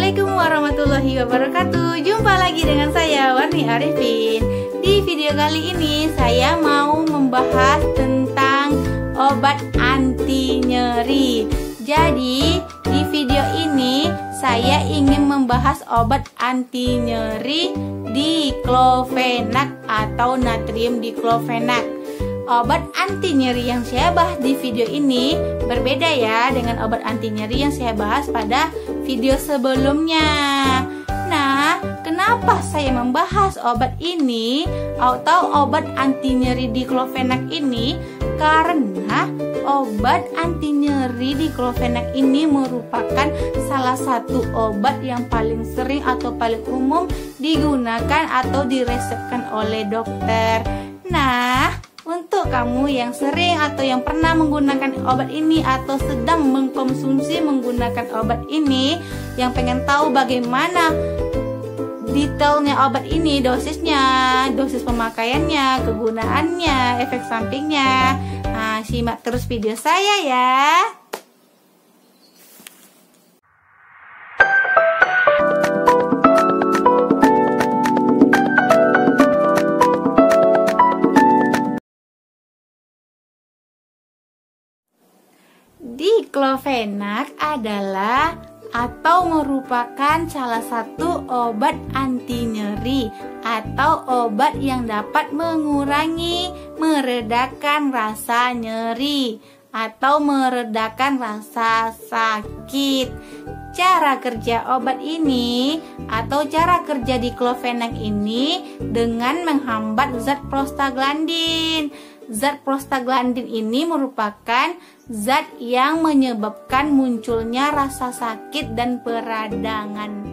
Assalamualaikum warahmatullahi wabarakatuh. Jumpa lagi dengan saya Warni Arifin. Di video kali ini saya mau membahas tentang obat anti nyeri. Jadi di video ini saya ingin membahas obat anti nyeri diklofenak atau natrium diklofenak. Obat anti nyeri yang saya bahas di video ini berbeda ya dengan obat anti nyeri yang saya bahas pada video sebelumnya. Nah, kenapa saya membahas obat ini atau obat anti nyeri diklofenak ini? Karena obat anti nyeri diklofenak ini merupakan salah satu obat yang paling sering atau paling umum digunakan atau diresepkan oleh dokter. Nah, untuk kamu yang sering atau yang pernah menggunakan obat ini atau sedang mengkonsumsi menggunakan obat ini, yang pengen tahu bagaimana detailnya obat ini, dosisnya, dosis pemakaiannya, kegunaannya, efek sampingnya, nah, simak terus video saya ya. Diklofenak adalah atau merupakan salah satu obat anti nyeri atau obat yang dapat mengurangi, meredakan rasa nyeri atau meredakan rasa sakit. Cara kerja obat ini atau cara kerja diklofenak ini dengan menghambat zat prostaglandin. Zat prostaglandin ini merupakan zat yang menyebabkan munculnya rasa sakit dan peradangan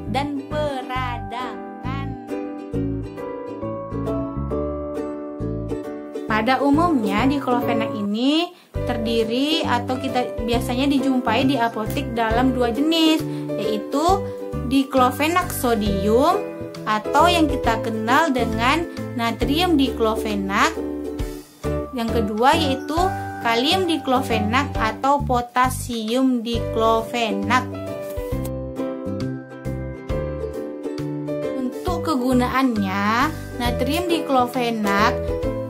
Pada umumnya diklofenak ini terdiri atau kita biasanya dijumpai di apotek dalam dua jenis, yaitu diklofenak sodium atau yang kita kenal dengan natrium diklofenak. Yang kedua yaitu kalium diklofenak atau potasium diklofenak. Untuk kegunaannya, natrium diklofenak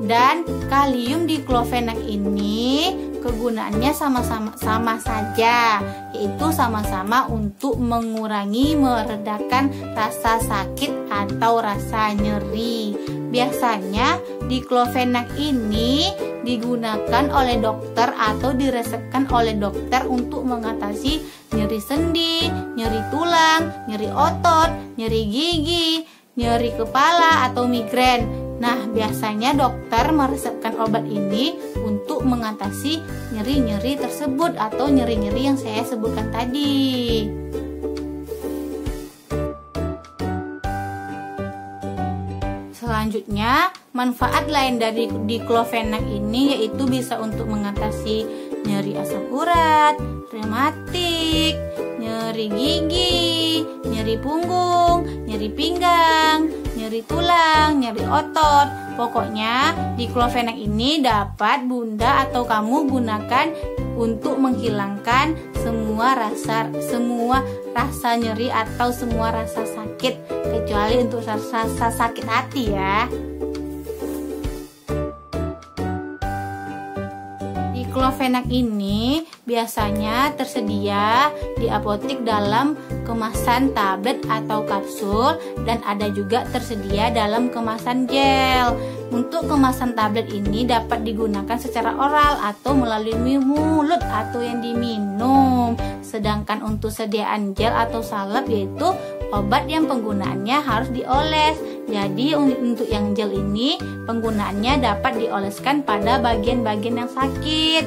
dan kalium diklofenak ini kegunaannya sama saja, yaitu sama-sama untuk mengurangi, meredakan rasa sakit atau rasa nyeri. Biasanya diklofenak ini digunakan oleh dokter atau diresepkan oleh dokter untuk mengatasi nyeri sendi, nyeri tulang, nyeri otot, nyeri gigi, nyeri kepala atau migrain. Nah, biasanya dokter meresepkan obat ini untuk mengatasi nyeri-nyeri tersebut atau nyeri-nyeri yang saya sebutkan tadi. Selanjutnya, manfaat lain dari diklofenak ini yaitu bisa untuk mengatasi nyeri asam urat, rematik, nyeri gigi, nyeri punggung, nyeri pinggang, nyeri tulang, nyeri otot. Pokoknya diklofenak ini dapat Bunda atau kamu gunakan untuk menghilangkan semua rasa nyeri atau semua rasa sakit, kecuali untuk rasa sakit hati ya. Diklofenak ini biasanya tersedia di apotek dalam kemasan tablet atau kapsul dan ada juga tersedia dalam kemasan gel. Untuk kemasan tablet ini dapat digunakan secara oral atau melalui mulut atau yang diminum. Sedangkan untuk sediaan gel atau salep yaitu obat yang penggunaannya harus dioles. Jadi untuk yang gel ini penggunaannya dapat dioleskan pada bagian-bagian yang sakit.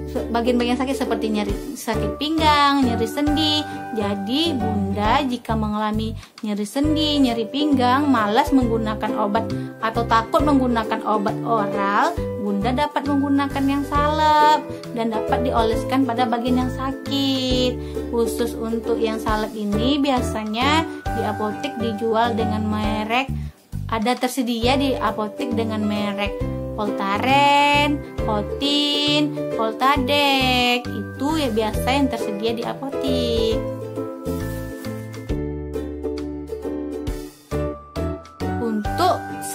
Bagian-bagian sakit seperti nyeri sakit pinggang, nyeri sendi. Jadi Bunda jika mengalami nyeri sendi, nyeri pinggang, malas menggunakan obat atau takut menggunakan obat oral, Bunda dapat menggunakan yang salep dan dapat dioleskan pada bagian yang sakit. Khusus untuk yang salep ini biasanya di apotek dijual dengan merek, ada tersedia di apotek dengan merek Voltaren, Votin, Voltadek. Itu ya biasa yang tersedia di apotek.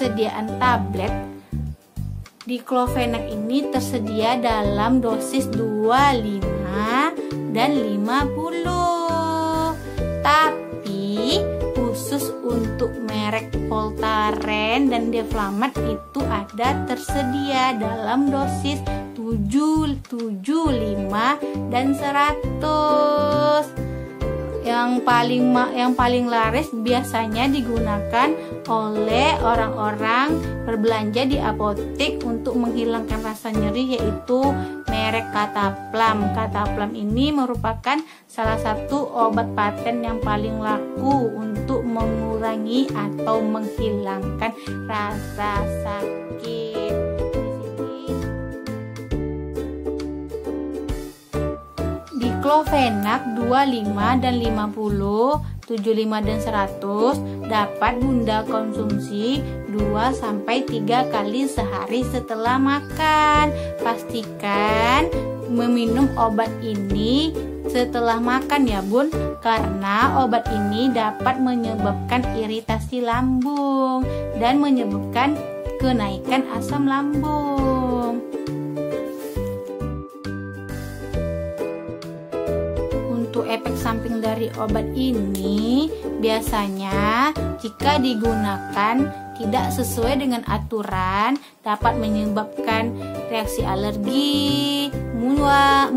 ketersediaan tablet Diclofenac ini tersedia dalam dosis 25 dan 50. Tapi khusus untuk merek Voltaren dan Deflamat itu ada tersedia dalam dosis 7, 75 dan 100. Yang paling laris biasanya digunakan oleh orang-orang berbelanja di apotek untuk menghilangkan rasa nyeri, yaitu merek Cataplam. Cataplam ini merupakan salah satu obat paten yang paling laku untuk mengurangi atau menghilangkan rasa sakit. Diclofenac 25 dan 50, 75 dan 100 dapat Bunda konsumsi 2-3 kali sehari setelah makan. Pastikan meminum obat ini setelah makan ya Bun, karena obat ini dapat menyebabkan iritasi lambung dan menyebabkan kenaikan asam lambung. Untuk efek samping dari obat ini, biasanya jika digunakan tidak sesuai dengan aturan dapat menyebabkan reaksi alergi, mual,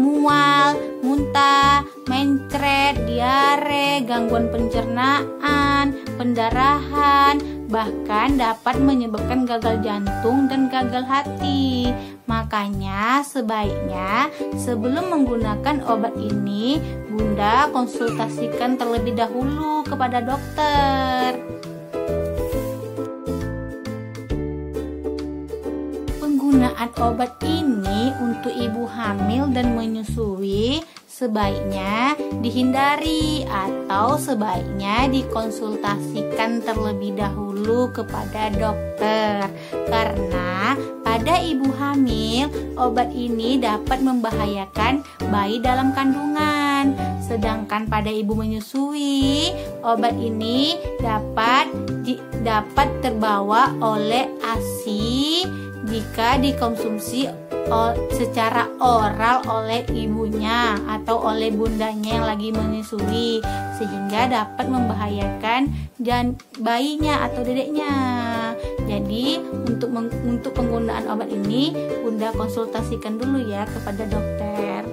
muntah, mencret, diare, gangguan pencernaan, pendarahan, bahkan dapat menyebabkan gagal jantung dan gagal hati. Makanya sebaiknya sebelum menggunakan obat ini, Bunda konsultasikan terlebih dahulu kepada dokter. Penggunaan obat ini untuk ibu hamil dan menyusui sebaiknya dihindari atau sebaiknya dikonsultasikan terlebih dahulu kepada dokter, karena pada ibu hamil obat ini dapat membahayakan bayi dalam kandungan, sedangkan pada ibu menyusui obat ini dapat terbawa oleh ASI jika dikonsumsi secara oral oleh ibunya atau oleh bundanya yang lagi menyusui, sehingga dapat membahayakan bayinya atau dedeknya. Jadi untuk penggunaan obat ini Bunda konsultasikan dulu ya kepada dokter.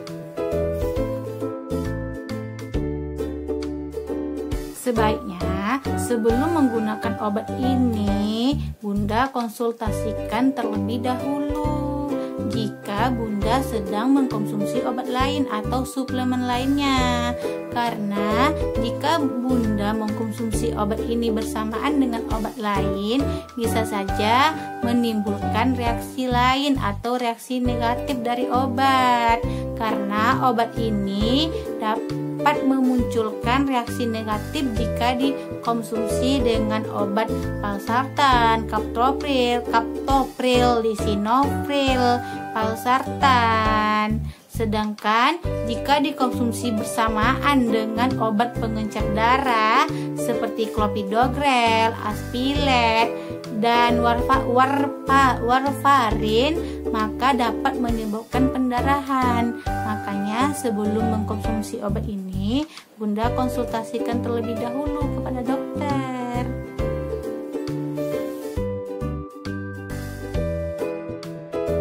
Sebaiknya sebelum menggunakan obat ini Bunda konsultasikan terlebih dahulu jika Bunda sedang mengkonsumsi obat lain atau suplemen lainnya, karena jika Bunda mengkonsumsi obat ini bersamaan dengan obat lain bisa saja menimbulkan reaksi lain atau reaksi negatif dari obat, karena obat ini dapat memunculkan reaksi negatif jika dikonsumsi dengan obat valsartan, captopril, lisinopril, valsartan. Sedangkan jika dikonsumsi bersamaan dengan obat pengencer darah seperti clopidogrel, aspilet, dan warfarin, maka dapat menyebabkan pendarahan. Makanya sebelum mengkonsumsi obat ini, Bunda konsultasikan terlebih dahulu kepada dokter.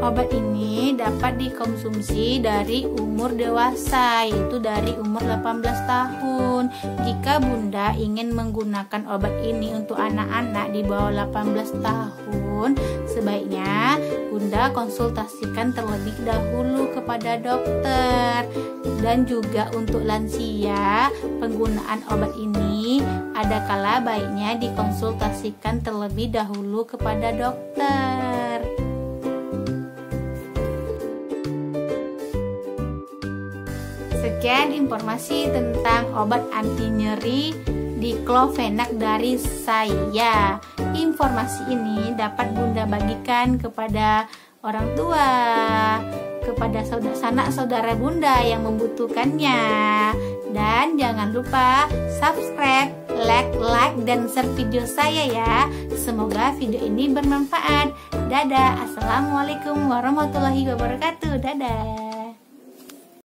Obat ini dapat dikonsumsi dari umur dewasa, yaitu dari umur 18 tahun. Jika Bunda ingin menggunakan obat ini untuk anak-anak di bawah 18 tahun, sebaiknya Bunda konsultasikan terlebih dahulu kepada dokter. Dan juga untuk lansia, penggunaan obat ini ada kala baiknya dikonsultasikan terlebih dahulu kepada dokter. Sekian informasi tentang obat anti nyeri Diclofenac dari saya. Informasi ini dapat Bunda bagikan kepada orang tua, kepada sanak saudara bunda yang membutuhkannya. Dan jangan lupa subscribe, like, dan share video saya ya. Semoga video ini bermanfaat. Dadah. Assalamualaikum warahmatullahi wabarakatuh. Dadah.